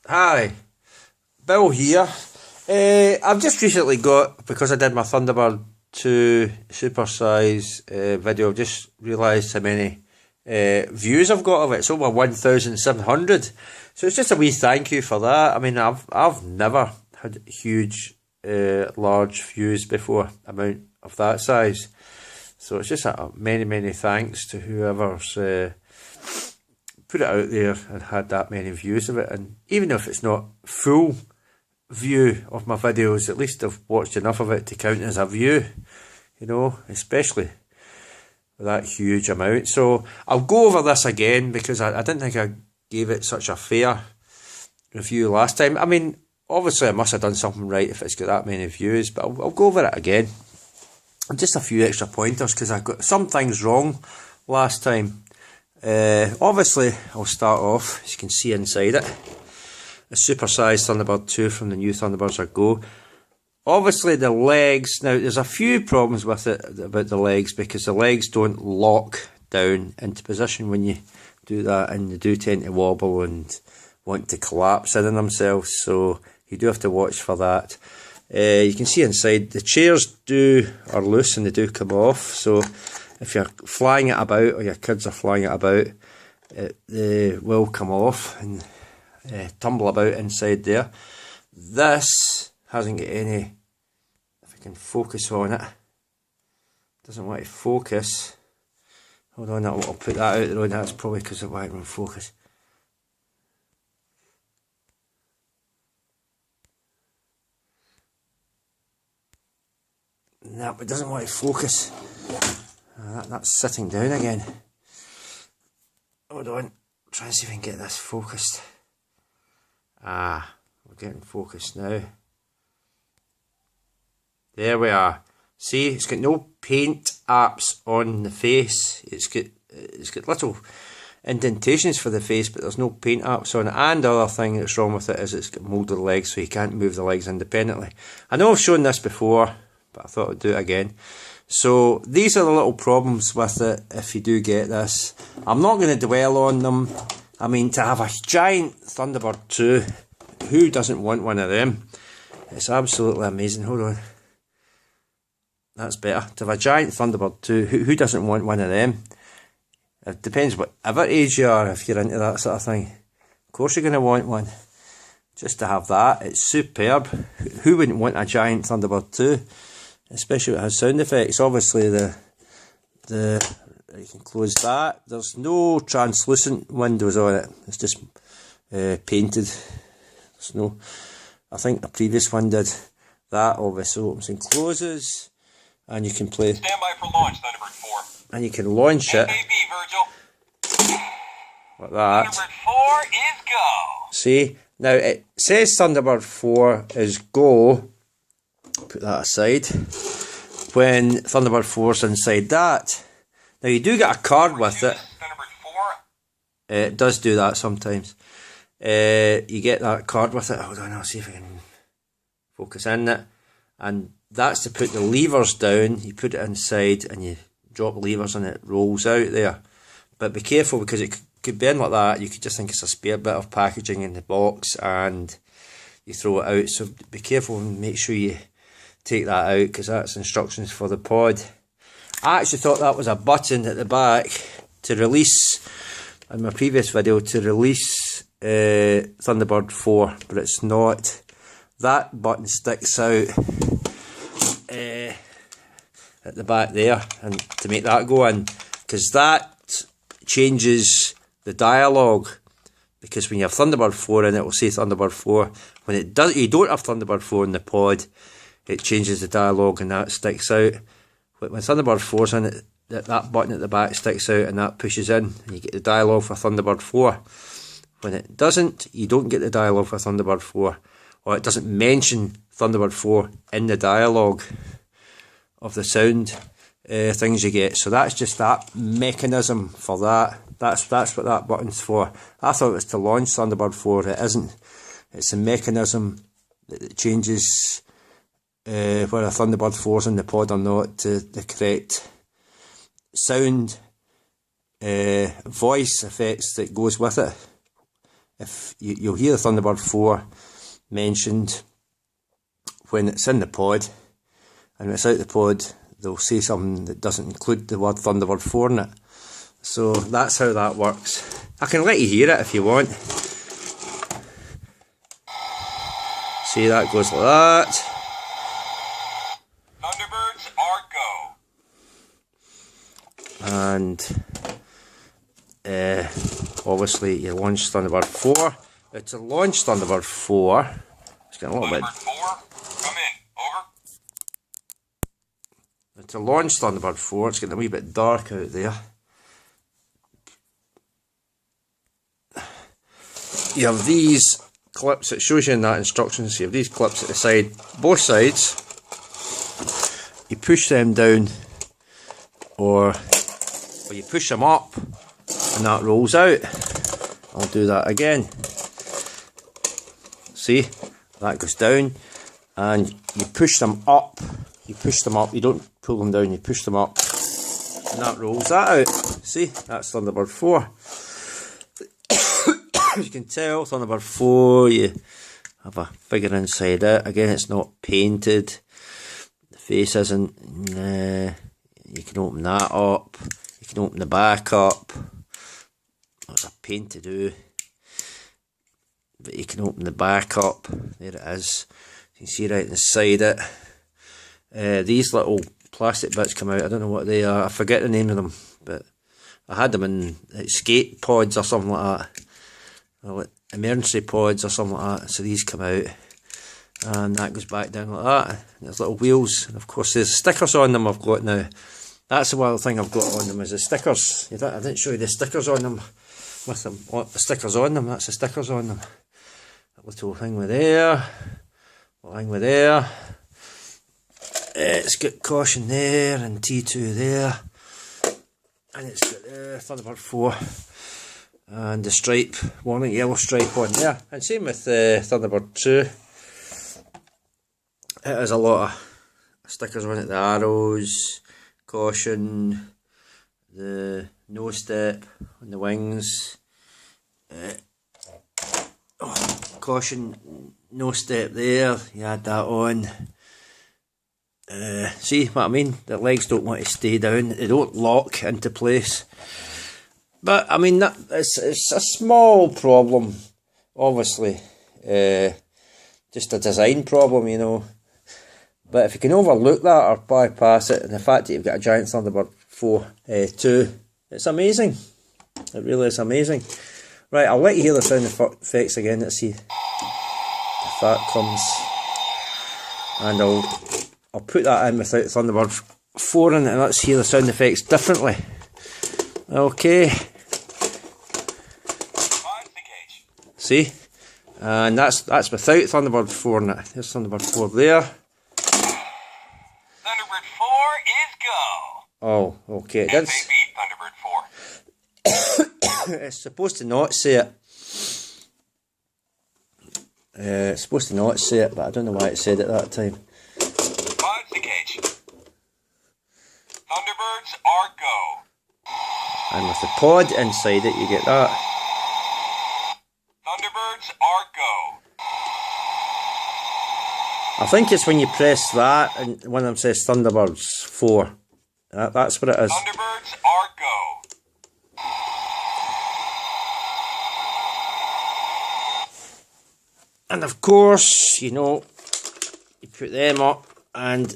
Hi, Bill here. I've just recently got, because I did my Thunderbird 2 Supersize video, I've just realised how many views I've got of it. It's over 1,700. So it's just a wee thank you for that. I mean, I've never had huge, large views before, amount of that size. So it's just a many thanks to whoever's put it out there and had that many views of it. And even if it's not full view of my videos, at least I've watched enough of it to count as a view, you know, especially with that huge amount. So I'll go over this again because I didn't think I gave it such a fair review last time. I mean, obviously I must have done something right if it's got that many views, but I'll go over it again. And just a few extra pointers because I got some things wrong last time. Obviously, I'll start off, as you can see inside it, a Supersize Thunderbird 2 from the new Thunderbirds are Go. Obviously the legs, now there's a few problems with it about the legs because the legs don't lock down into position when you do that, and they do tend to wobble and want to collapse in on themselves, so you do have to watch for that. You can see inside, the chairs are loose and they do come off, so if you're flying it about or your kids are flying it about, they will come off and tumble about inside there. This hasn't got any, if I can focus on it, doesn't want to focus. Hold on, I'll put that out the road. That's probably because it won't focus. No, it doesn't want to focus. That's sitting down again. Hold on, try and see if I can get this focused. We're getting focused now. There we are. See, it's got no paint apps on the face. It's got little indentations for the face, but there's no paint apps on it. And the other thing that's wrong with it is it's got moulded legs, so you can't move the legs independently. I know I've shown this before, but I thought I'd do it again. So these are the little problems with it if you do get this. I'm not going to dwell on them. I mean, to have a giant Thunderbird 2, who doesn't want one of them? It's absolutely amazing. Hold on. That's better. To have a giant Thunderbird 2, who doesn't want one of them? It depends whatever age you are, if you're into that sort of thing. Of course you're going to want one. Just to have that, it's superb. Who wouldn't want a giant Thunderbird 2? Especially if it has sound effects. Obviously you can close that. There's no translucent windows on it. It's just painted. There's no, I think the previous one did that. Obviously opens and closes, and you can play. Stand by for launch, Thunderbird 4. And you can launch it. Virgil. Like that. Thunderbird 4 is go. See, now it says Thunderbird 4 is go. Put that aside. When Thunderbird 4's inside that. Now you do get a card with it. It does do that sometimes. You get that card with it. Hold on, I'll see if I can focus in it. And that's to put the levers down. You put it inside and you drop levers and it rolls out there. But be careful because it could be in like that. You could just think it's a spare bit of packaging in the box and you throw it out. So be careful and make sure you take that out because that's instructions for the pod. I actually thought that was a button at the back to release, in my previous video, to release Thunderbird 4, but it's not. That button sticks out at the back there, and to make that go in, because that changes the dialogue. Because when you have Thunderbird 4 in it, will say Thunderbird 4. When it does, you don't have Thunderbird 4 in the pod, it changes the dialogue and that sticks out. When Thunderbird 4's in it, that button at the back sticks out and that pushes in and you get the dialogue for Thunderbird 4. When it doesn't, you don't get the dialogue for Thunderbird 4, or it doesn't mention Thunderbird 4 in the dialogue of the sound things you get. So that's just that mechanism for that. That's what that button's for. I thought it was to launch Thunderbird 4. It isn't. It's a mechanism that changes whether Thunderbird 4's in the pod or not to the correct sound voice effects that goes with it. if you'll hear the Thunderbird 4 mentioned when it's in the pod, and when it's out the pod, they'll say something that doesn't include the word Thunderbird 4 in it. So that's how that works. I can let you hear it if you want. See, that goes like that. Thunderbirds are go. And obviously you launch Thunderbird 4. Now to launch Thunderbird 4, it's getting a little bit. Thunderbird 4, come in. Over. Now to launch Thunderbird 4, it's getting a wee bit dark out there. You have these clips, it shows you in that instructions, you have these clips at the side, both sides. You push them down, or you push them up, and that rolls out. I'll do that again. See, that goes down, and you push them up. You push them up, you don't pull them down, you push them up, and that rolls that out. See, that's Thunderbird 4. As you can tell, Thunderbird 4, you have a figure inside it. Again, it's not painted. The face isn't. You can open that up. You can open the back up. There's a paint to do. But you can open the back up. There it is. You can see right inside it. These little plastic bits come out. I don't know what they are. I forget the name of them. But I had them in skate pods or something like that. Or emergency pods or something like that. So these come out. And that goes back down like that. And there's little wheels. And of course there's stickers on them I've got now. That's the one thing I've got on them is the stickers. I didn't show you the stickers on them. With them, the stickers on them. That's the stickers on them. A little thing with there. A thing with there. It's got caution there and T2 there. And it's got Thunderbird 4. And the stripe, warning yellow stripe on there. And same with Thunderbird 2. It has a lot of stickers on it. The arrows, caution, the no step on the wings. Caution, no step there. You add that on. See what I mean? The legs don't want to stay down. They don't lock into place. But I mean, it's a small problem, obviously. Just a design problem, you know. But if you can overlook that or bypass it, and the fact that you've got a giant Thunderbird 4 2, it's amazing. It really is amazing. Right, I'll let you hear the sound effects again. Let's see if that comes. And I'll put that in without Thunderbird 4 in it, and let's hear the sound effects differently. Okay. See? And that's without Thunderbird 4 in it. There's Thunderbird 4 there. Thunderbird 4 is go. Oh, okay. And they beat Thunderbird 4. It's supposed to not say it. It's supposed to not say it, but I don't know why it said it that time. Five the cage. Thunderbirds are go. And with the pod inside it, you get that. Thunderbirds are go. I think it's when you press that, and one of them says Thunderbirds 4. That's what it is. Thunderbirds are go. And of course, you know, you put them up and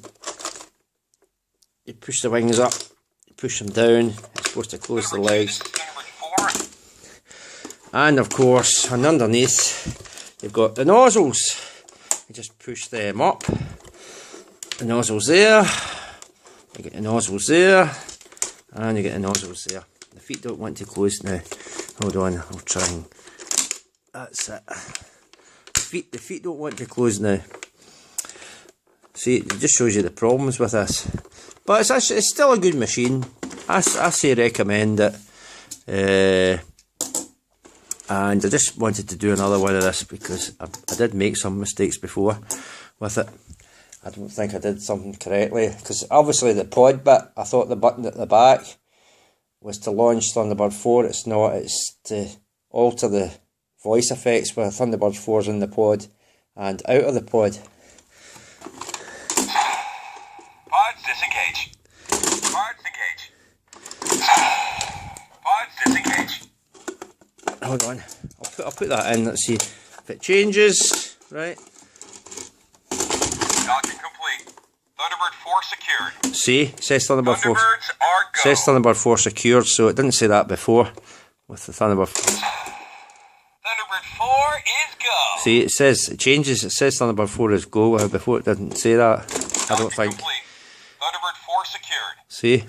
you push the wings up, you push them down, you're supposed to close the legs. And of course, and underneath, you've got the nozzles. You just push them up. The nozzles there, you get the nozzles there, and you get the nozzles there. The feet don't want to close now. Hold on, I'll try and... That's it. The feet don't want to close now. See, it just shows you the problems with this. But it's still a good machine. I say recommend it. And I just wanted to do another one of this because I did make some mistakes before with it. I don't think I did something correctly. Because obviously the pod bit, I thought the button at the back was to launch Thunderbird 4. It's not. It's to alter the voice effects with Thunderbird 4s in the pod and out of the pod. Pods disengage. Pods engage. Pods disengage. Hold on, I'll put that in. Let's see if it changes. Right. Docking complete. Thunderbird 4 secured. See, it says Thunderbird 4. Thunderbirds are go. Says Thunderbird 4 secured, so it didn't say that before with the Thunderbird 4. Thunderbird 4 is go. See, it changes. It says Thunderbird 4 is go, where before it didn't say that. I don't think. Complete. Thunderbird 4 secured. See,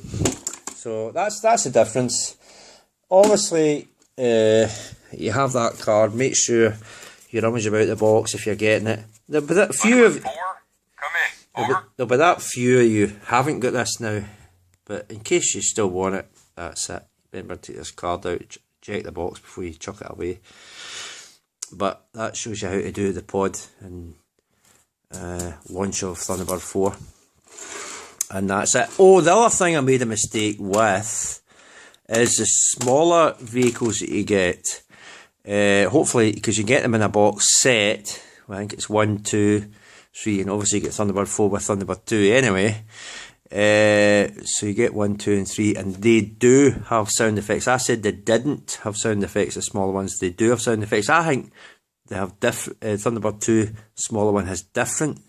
so that's the difference. Obviously, you have that card. Make sure you rummage about the box if you're getting it. There'll be that few of you haven't got this now, but in case you still want it, that's it. Remember to take this card out, check the box before you chuck it away. But that shows you how to do the pod and launch of Thunderbird 4. And that's it. Oh, the other thing I made a mistake with is the smaller vehicles that you get. Hopefully, because you get them in a box set. I think it's 1, 2, 3, and obviously you get Thunderbird 4 with Thunderbird 2 anyway. So you get 1, 2 and 3, and they do have sound effects. I said they didn't have sound effects, the smaller ones. They do have sound effects. I think they have different. Thunderbird 2, smaller one, has different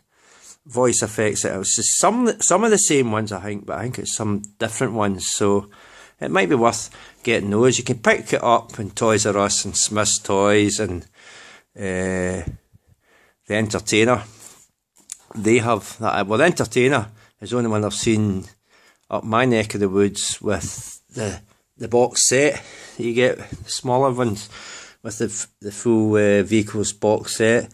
voice effects. It was just some of the same ones, I think, but I think it's some different ones. So it might be worth getting those. You can pick it up in Toys R Us and Smith's Toys and the Entertainer. They have that. Well, the Entertainer is the only one I've seen up my neck of the woods with the box set. You get the smaller ones with the full vehicles box set.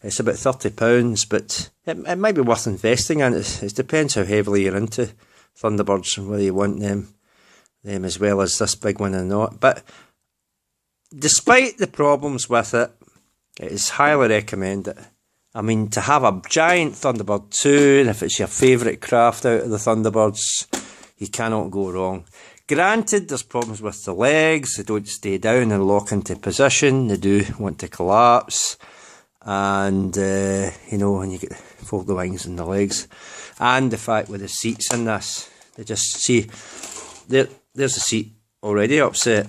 It's about £30, but it might be worth investing in. It depends how heavily you're into Thunderbirds and whether you want them as well as this big one or not. But despite the problems with it, it is highly recommended. I mean, to have a giant Thunderbird 2, and if it's your favourite craft out of the Thunderbirds, you cannot go wrong. Granted, there's problems with the legs. They don't stay down and lock into position. They do want to collapse. And, you know, when you get fold the wings and the legs. And the fact with the seats in this, they just see, there's the seat already upset.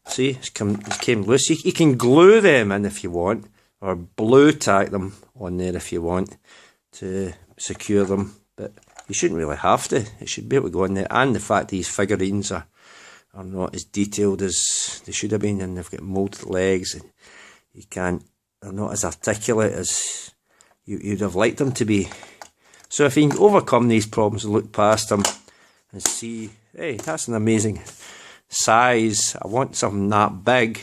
See, it came loose. You can glue them in if you want, or blue tack them on there if you want to secure them. But you shouldn't really have to. It should be able to go in there. And the fact these figurines are not as detailed as they should have been, and they've got moulded legs, and they're not as articulate as you'd have liked them to be. So if you can overcome these problems and look past them and see, hey, that's an amazing size, I want something that big,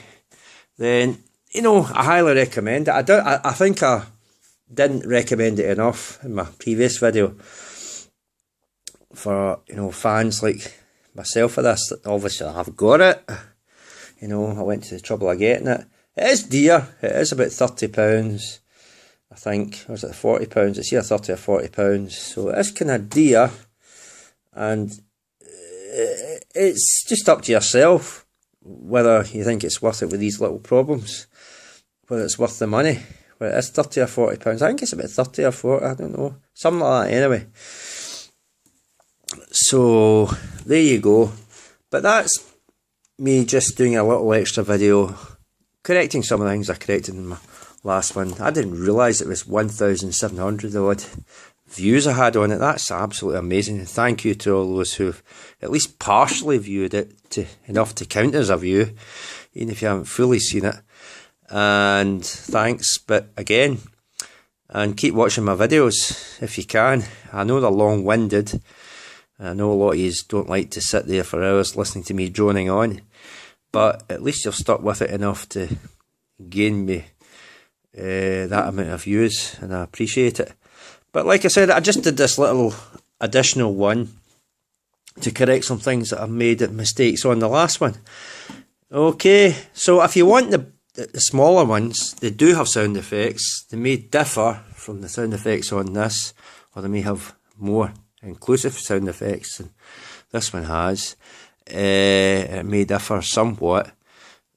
then, you know, I highly recommend it. I think I didn't recommend it enough in my previous video for, you know, fans like myself of this, that obviously I've got it. You know, I went to the trouble of getting it. It is dear. It is about £30, I think. Or is it £40? It's either £30 or £40. So it is kind of dear. And it's just up to yourself whether you think it's worth it with these little problems. Whether it's worth the money. Whether it is £30 or £40. I think it's about 30 or 40. I don't know. Something like that anyway. So there you go. But that's me just doing a little extra video correcting some of the things I corrected in my last one. I didn't realise it was 1,700 odd views I had on it. That's absolutely amazing. Thank you to all those who've at least partially viewed it, enough to count as a view, even if you haven't fully seen it. And thanks, but again, and keep watching my videos if you can. I know they're long-winded. I know a lot of you don't like to sit there for hours listening to me droning on, but at least you've stuck with it enough to gain me that amount of views, and I appreciate it. But like I said, I just did this little additional one to correct some things that I've made mistakes on the last one. Okay, so if you want the smaller ones, they do have sound effects. They may differ from the sound effects on this, or they may have more inclusive sound effects than this one has. It may differ somewhat.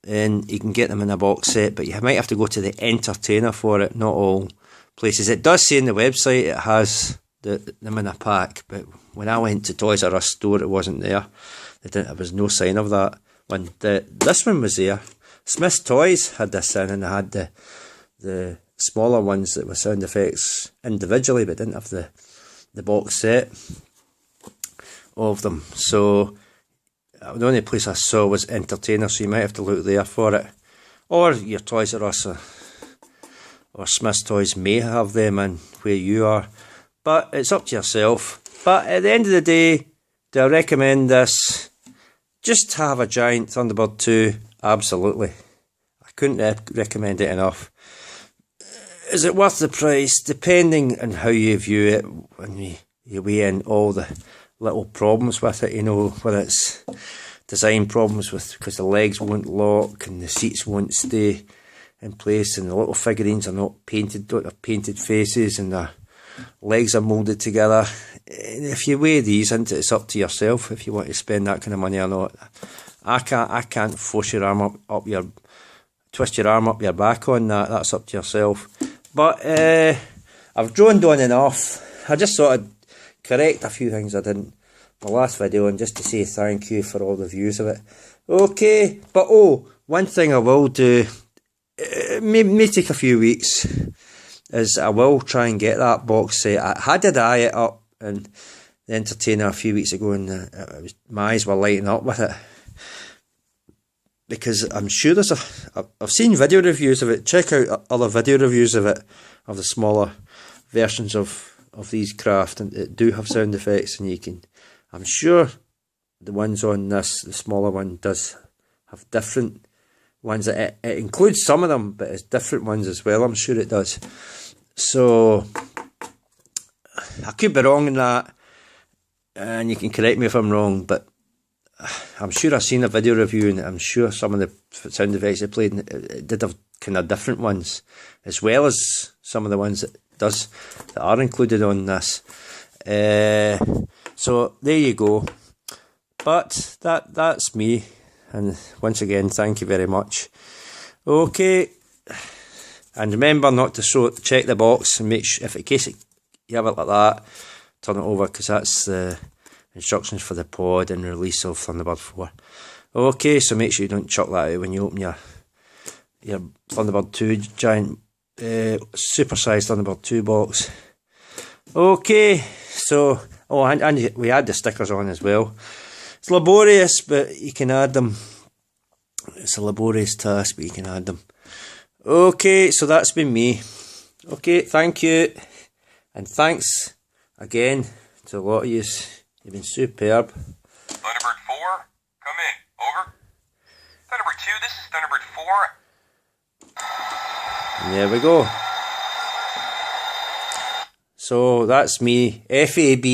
and you can get them in a box set, but you might have to go to the Entertainer for it. Not all places. It does say on the website it has them in a pack, but when I went to Toys R Us store, it wasn't there. There was no sign of that. When this one was there, Smith's Toys had this in, and they had the smaller ones that were sound effects individually, but didn't have the box set of them. So the only place I saw was Entertainer, so you might have to look there for it. Or your Toys R Us or Smith's Toys may have them in where you are. But it's up to yourself. But at the end of the day, do I recommend this? Just have a giant Thunderbird 2. Absolutely. I couldn't recommend it enough. Is it worth the price? Depending on how you view it, when you weigh in all the little problems with it, you know, whether it's design problems because the legs won't lock and the seats won't stay in place and the little figurines are not painted, don't have painted faces and their legs are moulded together. And if you weigh these into it, it's up to yourself if you want to spend that kind of money or not. I can't force your arm twist your arm up your back on that. That's up to yourself. But I've droned on enough. I just thought I'd correct a few things I didn't in my last video, and just to say thank you for all the views of it. Okay, but one thing I will do, it may take a few weeks, is I will try and get that box set. I had an eye it up in the Entertainer a few weeks ago, and my eyes were lighting up with it. Because I'm sure I've seen video reviews of it. Check out other video reviews of it, of the smaller versions of these craft, and it do have sound effects, and you can, I'm sure the ones on this, the smaller one, does have different ones. It includes some of them, but it's different ones as well, I'm sure it does. So I could be wrong in that, and you can correct me if I'm wrong, but I'm sure I've seen a video review, and I'm sure some of the sound effects they played, it did have kind of different ones, as well as some of the ones that are included on this. So there you go. But that's me, and once again, thank you very much. Okay, and remember not to check the box and make sure, if in case you have it like that, turn it over, because that's the instructions for the pod and release of Thunderbird 4. Okay, so make sure you don't chuck that out when you open your Thunderbird 2 giant Supersize Thunderbird 2 box. Okay, so and we add the stickers on as well. It's laborious, but you can add them. It's a laborious task, but you can add them. Okay, so that's been me. Okay, thank you, and thanks again to a lot of you. You've been superb. Thunderbird 4, come in. Over. Thunderbird 2, this is Thunderbird 4. And there we go. So that's me, FAB.